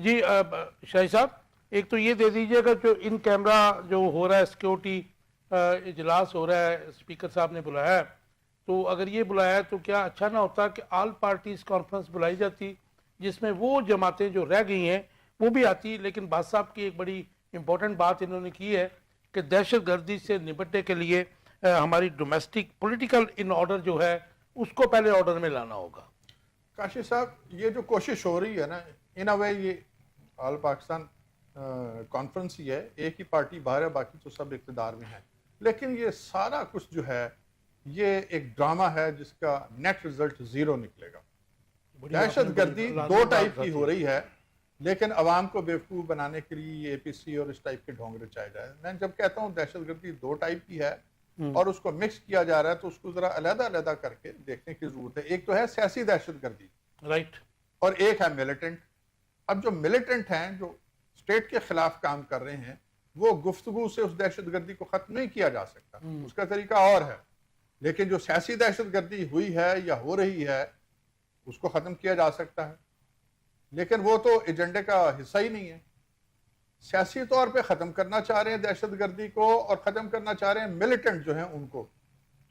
جی شاہی صاحب، ایک تو یہ دے دیجئے گا جو ان کیمرہ جو ہو رہا ہے سیکیورٹی اجلاس ہو رہا ہے، اسپیکر صاحب نے بلایا ہے، تو اگر یہ بلایا ہے تو کیا اچھا نہ ہوتا کہ آل پارٹیز کانفرنس بلائی جاتی جس میں وہ جماعتیں جو رہ گئی ہیں وہ بھی آتی، لیکن بات صاحب کی ایک بڑی امپورٹنٹ بات انہوں نے کی ہے کہ دہشت گردی سے نپٹنے کے لیے ہماری ڈومیسٹک پولیٹیکل ان آرڈر جو ہے اس کو پہلے آرڈر میں لانا ہوگا۔ کاشف صاحب، یہ جو کوشش ہو رہی ہے نا، ان اے وے یہ آل پاکستان کانفرنس ہی ہے، ایک ہی پارٹی باہر ہے، باقی تو سب اقتدار میں ہیں، لیکن یہ سارا کچھ جو ہے یہ ایک ڈرامہ ہے جس کا نیٹ رزلٹ زیرو نکلے گا۔ دہشت گردی دو ٹائپ کی ہو رہی ہے، لیکن عوام کو بیوقوف بنانے کے لیے یہ اے پی سی اور اس ٹائپ کے ڈھونگ رچائے جائے۔ میں جب کہتا ہوں دہشت گردی دو ٹائپ کی ہے اور اس کو مکس کیا جا رہا ہے تو اس کو ذرا علیحدہ علیحدہ کر کے دیکھنے کی ضرورت ہے۔ ایک تو ہے سیاسی دہشت گردی، رائٹ، اور ایک ہے ملیٹنٹ۔ اب جو ملیٹنٹ ہیں، جو اسٹیٹ کے خلاف کام کر رہے ہیں، وہ گفتگو سے اس دہشت گردی کو ختم نہیں کیا جا سکتا، اس کا طریقہ اور ہے، لیکن جو سیاسی دہشت گردی ہوئی ہے یا ہو رہی ہے اس کو ختم کیا جا سکتا ہے، لیکن وہ تو ایجنڈے کا حصہ ہی نہیں ہے۔ سیاسی طور پہ ختم کرنا چاہ رہے ہیں دہشت گردی کو اور ختم کرنا چاہ رہے ہیں ملیٹنٹ جو ہیں ان کو،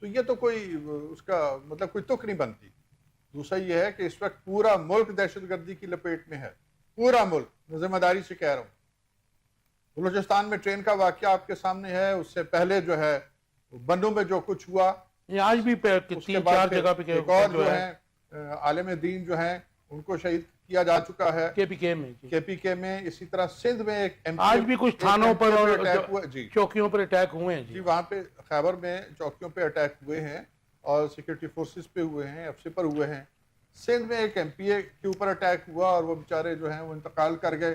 تو یہ تو کوئی اس کا مطلب کوئی تک نہیں بنتی۔ دوسرا یہ ہے کہ اس وقت پورا ملک دہشت گردی کی لپیٹ میں ہے، پورا ملک، میں ذمہ داری سے کہہ رہا ہوں۔ بلوچستان میں ٹرین کا واقعہ آپ کے سامنے ہے، اس سے پہلے جو ہے بنوں میں جو کچھ ہوا، یہ آج بھی اس کے تین بعد چار پھر جگہ پہ ایک اور جو ہیں عالم دین جو ہیں ان کو شہید کیا جا چکا ہے کے پی کے میں، کے پی کے میں۔ اسی طرح سندھ میں ایک آج بھی کچھ تھانوں پر اور اٹیک ہوا، جی چوکیوں پر اٹیک ہوئے ہیں۔ جی وہاں پہ خیبر میں چوکیوں پہ اٹیک ہوئے ہیں اور سیکورٹی فورسز پہ ہوئے ہیں، ایف سی پر ہوئے ہیں۔ سندھ میں ایک ایم پی اے کے اوپر اٹیک ہوا اور وہ بیچارے جو ہیں وہ انتقال کر گئے،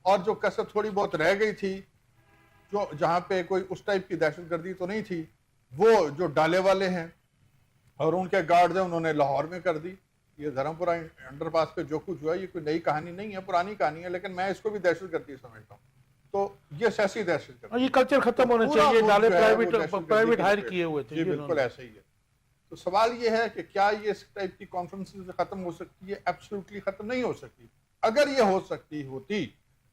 اور جو کثر تھوڑی بہت رہ گئی تھی جو جہاں پہ کوئی اس ٹائپ کی دہشت گردی تو نہیں تھی، وہ جو ڈالے والے ہیں اور ان کے گارڈز ہیں انہوں نے لاہور میں کر دی۔ یہ دھرم پورہ انڈر پاس پہ جو کچھ ہوا یہ کوئی نئی کہانی نہیں ہے، پرانی کہانی ہے، لیکن میں اس کو بھی دہشت گردی سمجھتا ہوں۔ تو یہ سیاسی دہشت گردی، یہ کلچر ختم ہونا چاہیے، ڈالے پرائیویٹ ہائر کیے ہوئے تھے۔ جی بالکل ایسا ہی ہے۔ تو سوال یہ ہے کہ کیا یہ اس ٹائپ کی کانفرنسز ختم ہو سکتی ہے؟ ایبسولوٹلی ختم نہیں ہو سکتی۔ اگر یہ ہو سکتی ہوتی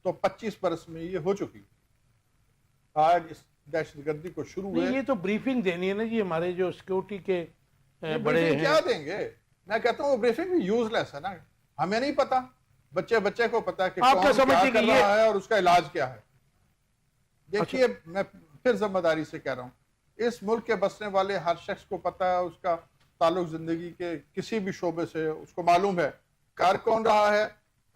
تو 25 برس میں یہ ہو چکی۔ آج اس دہشت گردی کو شروع ہوئے، یہ تو بریفنگ دینی ہے نا جی، ہمارے جو سیکیورٹی کے بڑے ہیں کیا دیں گے؟ میں کہتا ہوں وہ بریفنگ بھی یوز لیس ہے نا، ہمیں نہیں پتا، بچے کو پتا کہ کون کیا کر رہا ہے اور اس کا علاج کیا ہے۔ دیکھیے میں پھر ذمہ داری سے کہہ رہا ہوں، اس ملک کے بسنے والے ہر شخص کو پتا ہے اس کا تعلق زندگی کے کسی بھی شعبے سے، اس کو معلوم ہے کر کون رہا ہے،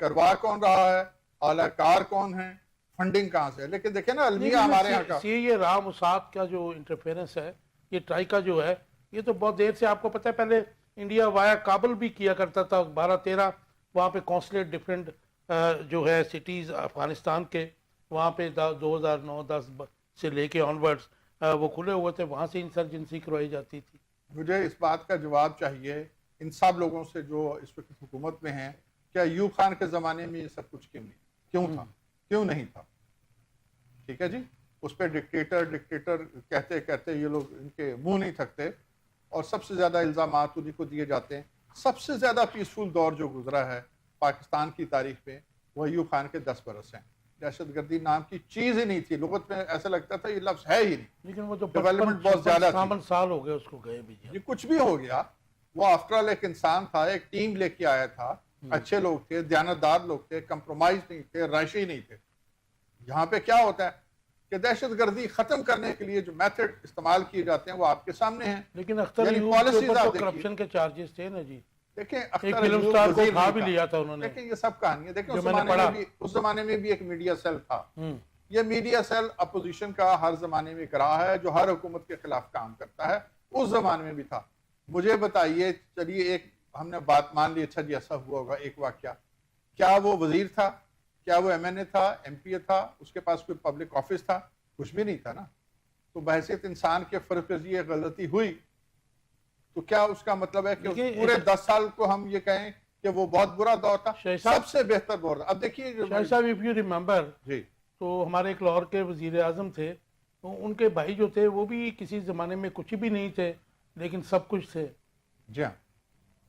کروا کون رہا ہے، اعلی کار کون ہیں، فنڈنگ کہاں سے ہے۔ لیکن دیکھیں نا المیہ ہمارے یہاں کا یہ رام اساد کا جو انٹرفیرنس ہے، یہ ٹرائیکا جو ہے، یہ تو بہت دیر سے آپ کو پتہ ہے، پہلے انڈیا وایا کابل بھی کیا کرتا تھا، 12-13 وہاں پہ کونسلیٹ ڈیفرنٹ جو ہے سٹیز افغانستان کے، وہاں پہ 2009-10 سے لے کے آنورڈز وہ کھلے ہوئے تھے، وہاں سے انسرجنسی کروائی جاتی تھی۔ مجھے اس بات کا جواب چاہیے ان سب لوگوں سے جو اس وقت حکومت میں ہیں، کیا ایوب خان کے زمانے میں یہ سب کچھ کیوں تھا، کیوں نہیں تھا؟ ٹھیک ہے جی، اس پہ ڈکٹیٹر کہتے کہتے یہ لوگ ان کے منہ نہیں تھکتے، اور سب سے زیادہ الزامات انہیں کو دیے جاتے ہیں۔ سب سے زیادہ پیسفل دور جو گزرا ہے پاکستان کی تاریخ میں وہ ایوب خان کے 10 برس ہیں۔ دہشت گردی نام کی چیز ہی نہیں تھی، لغت میں ایسا لگتا تھا یہ لفظ ہے ہی نہیں، لیکن وہ تو ڈیولپمنٹ بہت زیادہ تھی۔ 55 سال ہو گئے اس کو گئے بھی یہ کچھ بھی ہو گیا، وہ آفٹر آل ایک انسان تھا، ایک ٹیم لے کے آیا تھا، اچھے لوگ تھے، دیانتدار لوگ تھے، کمپرومائز نہیں تھے، رائشی نہیں تھے۔ یہاں پہ کیا ہوتا ہے کہ دہشت گردی ختم کرنے کے لیے جو میتھڈ استعمال کیے جاتے ہیں وہ آپ کے سامنے ہیں۔ لیکن اختر ایوب کے اوپر تو کرپشن کے چارجز تھے نا جی، دیکھیں ایک فلم سٹار کو اٹھا بھی لیا تھا انہوں نے۔ دیکھیں یہ سب کہانی ہے، دیکھیں اس زمانے میں بھی ایک میڈیا سیل تھا۔ یہ میڈیا سیل اپوزیشن کا ہر زمانے میں رہا ہے جو ہر حکومت کے خلاف کام کرتا ہے، اس زمانے میں بھی تھا۔ مجھے بتائیے، چلیے ایک ہم نے بات مان لی، اچھا جی ایسا ہوا ہوگا ایک واقعہ، کیا وہ وزیر تھا، کیا وہ ایم این اے تھا، ایم پی اے تھا، اس کے پاس کوئی پبلک آفس تھا؟ کچھ بھی نہیں تھا نا۔ تو بحیثیت انسان کے فرض پہ یہ غلطی ہوئی تو کیا اس کا مطلب ہے کہ پورے 10 سال کو ہم یہ کہیں کہ وہ بہت برا دور تھا؟ سب سے بہتر دور تھا۔ اب دیکھیے شاہ صاحب، if you remember، جی تو ہمارے ایک لاہور کے وزیر اعظم تھے، تو ان کے بھائی جو تھے وہ بھی کسی زمانے میں کچھ بھی نہیں تھے لیکن سب کچھ تھے۔ جی ہاں،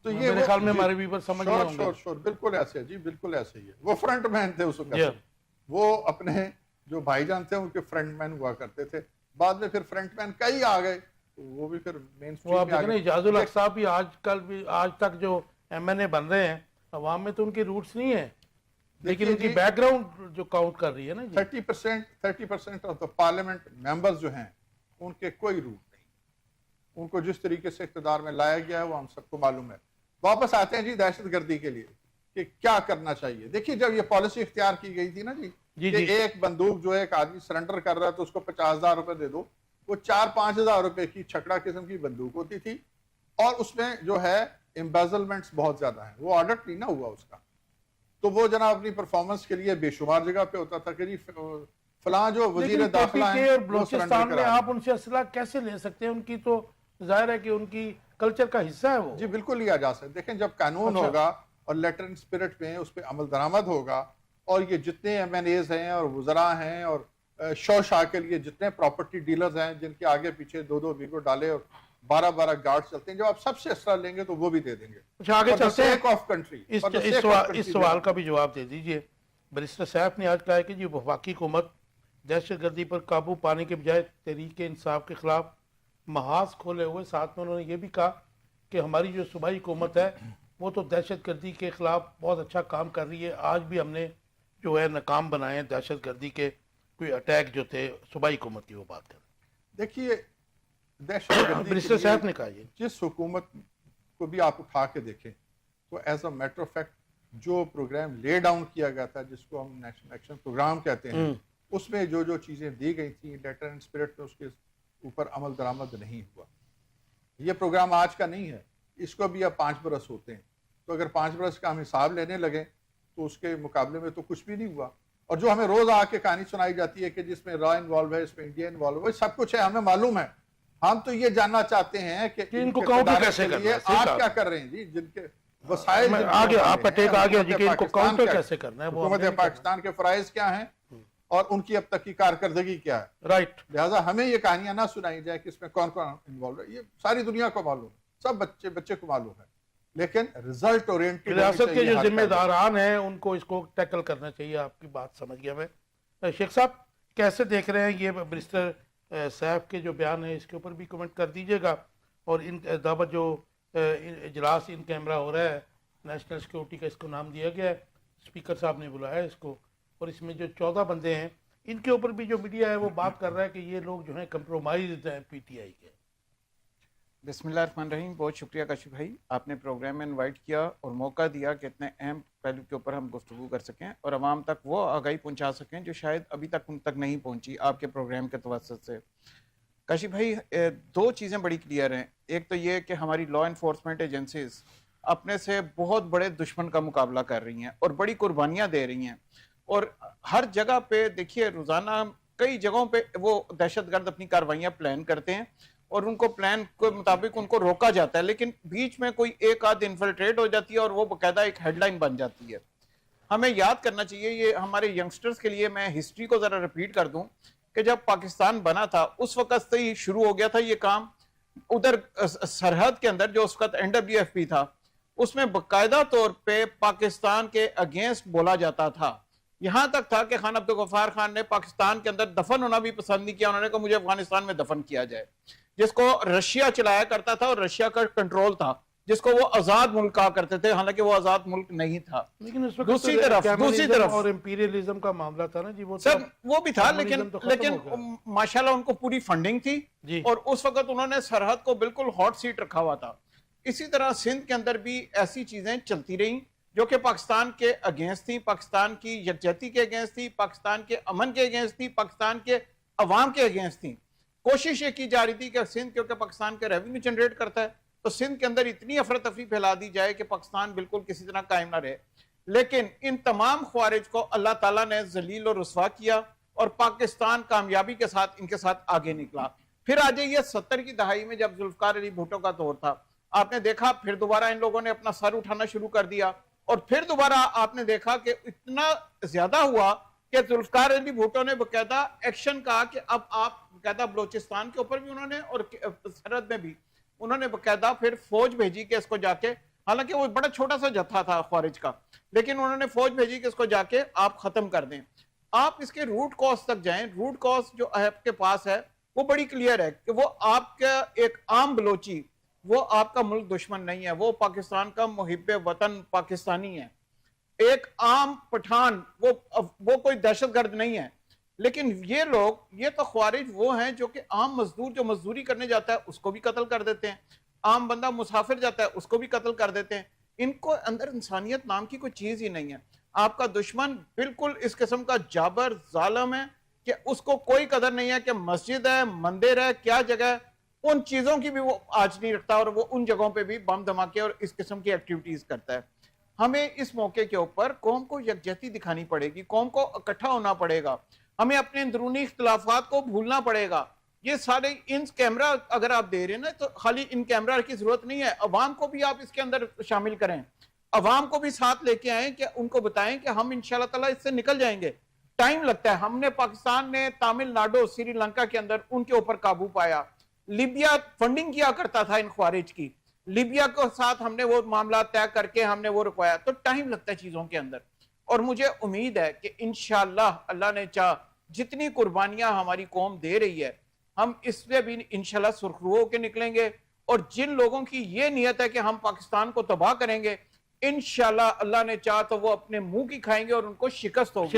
تو یہ میرے خیال میں ہمارے بھی پر سمجھ گئے ہوں گے. شور بالکل ایسے ہے جی، بالکل ایسے ہی ہے. وہ فرنٹ مین تھے اس وقت، وہ اپنے جو بھائی جان تھے ان کے فرنٹ مین ہوا کرتے تھے. بعد میں پھر فرنٹ مین کئی آ گئے، وہ بھی پھر مین وہ آپ اسٹریم میں آ دیکھیں نا گئے. اعجاز الحق صاحب بھی آج تک جو ایم این اے بن رہے ہیں، عوام میں تو ان کی روٹس نہیں ہیں، لیکن ان کی بیک گراؤنڈ جو کاؤنٹ کر رہی ہے نا جی. 30% آف دا پارلیمنٹ ممبرز جو ہیں ان کے کوئی روٹ نہیں. ان کو جس طریقے سے اقتدار میں لایا گیا ہے وہ ہم سب کو معلوم ہے. واپس آتے ہیں جی دہشت گردی کے لیے کہ کیا کرنا چاہیے. دیکھیے جب یہ پالیسی اختیار کی گئی تھی نا جی کہ ایک بندوق جو ہے ایک آدمی سرنڈر کر رہا ہے تو اس کو 50,000 روپے دے دو، وہ 4-5 ہزار روپے کی چھکڑا قسم کی بندوق ہوتی تھی، اور اس میں جو ہے امبیزلمنٹس بہت زیادہ ہیں. وہ آڈٹ نہیں نہ ہوا اس کا، تو وہ جناب اپنی پرفارمنس کے لیے بے شمار جگہ پہ ہوتا تھا کہ جی فلاں جو وزیر داخلہ ہیں اور بلوچستان میں آپ ان سے اسلحہ کیسے لے سکتے ہیں؟ ان کی تو ظاہر ہے کہ ان کی کلچر کا حصہ ہے وہ. جی بالکل لیا جا سکتا. دیکھیں جب قانون ہوگا اور لیٹر ان اسپرٹ میں اس پہ عمل درآمد ہوگا، اور یہ جتنے ایم این ایز ہیں اور وزراء ہیں اور شاہ کے لیے جتنے پراپرٹی ڈیلرز ہیں جن کے آگے پیچھے 2 ویگو ڈالے اور 12 گارڈ چلتے ہیں، جب آپ سب سے اسلحہ لیں گے تو وہ بھی دے دیں گے. اچھا آگے چلتے ہیں. اس سوال کا بھی جواب دے دیجئے. بیرسٹر سیف نے آج کہا ہے کہ جی وفاقی حکومت دہشت گردی پر قابو پانے کے بجائے تحریک انصاف کے خلاف محاذ کھولے ہوئے. ساتھ میں انہوں نے یہ بھی کہا کہ ہماری جو صوبائی حکومت ہے وہ تو دہشت گردی کے خلاف بہت اچھا کام کر رہی ہے. آج بھی ہم نے جو ہے ناکام بنائے ہیں دہشت گردی کے کوئی اٹیک جو تھے صوبائی حکومت کی. وہ بات کریں. دیکھیے دہشت گردی بیرسٹر صاحب نے کہا یہ جس حکومت کو بھی آپ اٹھا کے دیکھیں تو as a matter of fact جو پروگرام لے ڈاؤن کیا گیا تھا جس کو ہم نیشنل ایکشن پروگرام کہتے ہیں، اس میں جو چیزیں دی گئی تھیں لیٹر اینڈ اسپرٹ میں اس کے اوپر عمل درآمد نہیں ہوا. یہ پروگرام آج کا نہیں ہے، اس کو بھی اب 5 برس ہوتے ہیں. تو اگر 5 برس کا ہم حساب لینے لگیں تو اس کے مقابلے میں تو کچھ بھی نہیں ہوا. اور جو ہمیں روز آ کے کہانی سنائی جاتی ہے کہ جس میں را انوالو ہے، اس میں انڈیا انوالو ہے، سب کچھ ہے، ہمیں معلوم ہے. ہم تو یہ جاننا چاہتے ہیں کہ ان کو کاؤنٹر کیسے کرنا ہے. آپ کیا کر رہے ہیں جی، جن کے وسائل آگے آپ کا ٹیک آگے جی کہ ان کو کاؤنٹر کیسے کرنا ہے. حکومت پاکستان کے فرائض کیا ہیں اور ان کی اب تک کی کارکردگی کیا ہے. رائٹ. لہٰذا ہمیں یہ کہانیاں نہ سنائی جائے کہ اس میں کون کون انوالو ہے. یہ ساری دنیا کو معلوم ہے، سب بچے کو معلوم ہے، لیکن ریزلٹ اورینٹڈ ریاست کے جو ذمہ داران ہیں ان کو اس کو ٹیکل کرنا چاہیے. آپ کی بات سمجھ گیا میں. شیخ صاحب کیسے دیکھ رہے ہیں یہ بیرسٹر سیف کے جو بیان ہے؟ اس کے اوپر بھی کمنٹ کر دیجئے گا. اور ان دعوت جو اجلاس ان کیمرہ ہو رہا ہے نیشنل سیکورٹی کا، اس کو نام دیا گیا ہے، اسپیکر صاحب نے بلایا ہے اس کو، اور اس میں جو 14 بندے ہیں ان کے اوپر بھی جو میڈیا ہے وہ بات کر رہا ہے کہ یہ لوگ جو ہیں کمپرومائزڈ ہیں پی ٹی آئی کے. بسم اللہ الرحمن الرحیم. بہت شکریہ کاشف بھائی، آپ نے پروگرام میں انوائٹ کیا اور موقع دیا کہ اتنے اہم پہلو کے اوپر ہم گفتگو کر سکیں اور عوام تک وہ آگاہی پہنچا سکیں جو شاید ابھی تک ان تک نہیں پہنچی آپ کے پروگرام کے توسط سے. کاشف بھائی 2 چیزیں بڑی کلیئر ہیں. ایک تو یہ کہ ہماری لا انفورسمنٹ ایجنسیز اپنے سے بہت بڑے دشمن کا مقابلہ کر رہی ہیں اور بڑی قربانیاں دے رہی ہیں، اور ہر جگہ پہ دیکھیے روزانہ کئی جگہوں پہ وہ دہشت گرد اپنی کاروائیاں پلان کرتے ہیں اور ان کو پلان کے مطابق ان کو روکا جاتا ہے، لیکن بیچ میں کوئی ایک آدھ انفلٹریٹ ہو جاتی ہے اور وہ باقاعدہ ایک ہیڈ لائن بن جاتی ہے. ہمیں یاد کرنا چاہیے، یہ ہمارے ینگسٹرز کے لیے میں ہسٹری کو ذرا ریپیٹ کر دوں کہ جب پاکستان بنا تھا اس وقت سے ہی شروع ہو گیا تھا یہ کام. ادھر سرحد کے اندر جو اس وقت NWFP تھا اس میں باقاعدہ طور پہ پاکستان کے اگینسٹ بولا جاتا تھا. یہاں تک تھا کہ خان عبدالغفار خان نے پاکستان کے اندر دفن ہونا بھی پسند نہیں کیا. انہوں نے کہا مجھے افغانستان میں دفن کیا جائے، جس کو رشیا چلایا کرتا تھا اور رشیا کا کنٹرول تھا، جس کو وہ آزاد ملک کہا کرتے تھے، حالانکہ وہ آزاد ملک نہیں تھا. لیکن اس وقت دوسری طرف اور امپیریلزم کا معاملہ تھا نا جی، وہ سر وہ بھی تھا، لیکن ماشاءاللہ ان کو پوری فنڈنگ تھی اور اس وقت انہوں نے سرحد کو بالکل ہاٹ سیٹ رکھا ہوا تھا. اسی طرح سندھ کے اندر بھی ایسی چیزیں چلتی رہیں جو کہ پاکستان کے اگینسٹ تھی، پاکستان کی یکجہتی کے اگینسٹ تھی، پاکستان کے امن کے اگینسٹ تھی، پاکستان کے عوام کے اگینسٹ تھی. کوشش یہ کی جا رہی تھی کہ سندھ کیونکہ پاکستان کا ریونیو جنریٹ کرتا ہے تو سندھ کے اندر اتنی افراتفری پھیلا دی جائے کہ پاکستان بالکل کسی طرح قائم نہ رہے. لیکن ان تمام خوارج کو اللہ تعالیٰ نے ذلیل اور رسوا کیا اور پاکستان کامیابی کے ساتھ ان کے ساتھ آگے نکلا. پھر آ جائیے 70 کی دہائی میں جب ذوالفقار علی بھٹو کا دور تھا، آپ نے دیکھا پھر دوبارہ ان لوگوں نے اپنا سر اٹھانا شروع کر دیا اور پھر دوبارہ آپ نے دیکھا کہ اتنا زیادہ ہوا کہ ذوالفقار علی بھٹو نے باقاعدہ ایکشن کہا کہ اب آپ باقاعدہ بلوچستان کے اوپر بھی انہوں نے اور سرحد میں بھی انہوں نے باقاعدہ پھر فوج بھیجی کہ اس کو جا کے حالانکہ وہ بڑا چھوٹا سا جتھا تھا خوارج کا، لیکن انہوں نے فوج بھیجی کہ اس کو جا کے آپ ختم کر دیں۔ آپ اس کے روٹ کاز تک جائیں، روٹ کاز جو آپ کے پاس ہے وہ بڑی کلیئر ہے کہ وہ آپ کا ایک عام بلوچی، وہ آپ کا ملک دشمن نہیں ہے، وہ پاکستان کا محب وطن پاکستانی ہے۔ ایک عام پٹھان، وہ کوئی دہشت گرد نہیں ہے۔ لیکن یہ لوگ، یہ تو خوارج وہ ہیں جو کہ عام مزدور جو مزدوری کرنے جاتا ہے اس کو بھی قتل کر دیتے ہیں، عام بندہ مسافر جاتا ہے اس کو بھی قتل کر دیتے ہیں۔ ان کو اندر انسانیت نام کی کوئی چیز ہی نہیں ہے۔ آپ کا دشمن بالکل اس قسم کا جابر ظالم ہے کہ اس کو کوئی قدر نہیں ہے کہ مسجد ہے، مندر ہے، کیا جگہ ہے، ان چیزوں کی بھی وہ آج نہیں رکھتا، اور وہ ان جگہوں پہ بھی بم دھماکے اور اس قسم کی ایکٹیویٹیز کرتا ہے۔ ہمیں اس موقع کے اوپر قوم کو یکجہتی دکھانی پڑے گی، قوم کو اکٹھا ہونا پڑے گا، ہمیں اپنے اندرونی اختلافات کو بھولنا پڑے گا۔ یہ سارے ان کیمرہ اگر آپ دے رہے ہیں نا تو خالی ان کیمرہ کی ضرورت نہیں ہے، عوام کو بھی آپ اس کے اندر شامل کریں، عوام کو بھی ساتھ لے کے آئیں کہ ان کو بتائیں کہ ہم انشاءاللہ تعالی اس سے نکل جائیں گے۔ ٹائم لگتا ہے، ہم نے پاکستان نے تامل ناڈو، سری لنکا کے اندر ان کے اوپر قابو پایا، لیبیا فنڈنگ کیا کرتا تھا ان خوارج کی، لیبیا کو ساتھ ہم نے وہ معاملات طے کر کے ہم نے وہ رکوایا، تو ٹائم لگتا ہے چیزوں کے اندر۔ اور مجھے امید ہے کہ انشاءاللہ اللہ نے چاہ جتنی قربانیاں ہماری قوم دے رہی ہے ہم اس سے بھی انشاءاللہ سرخرو ہو کے نکلیں گے، اور جن لوگوں کی یہ نیت ہے کہ ہم پاکستان کو تباہ کریں گے، انشاءاللہ اللہ نے چاہ تو وہ اپنے منہ کی کھائیں گے اور ان کو شکست ہوگی۔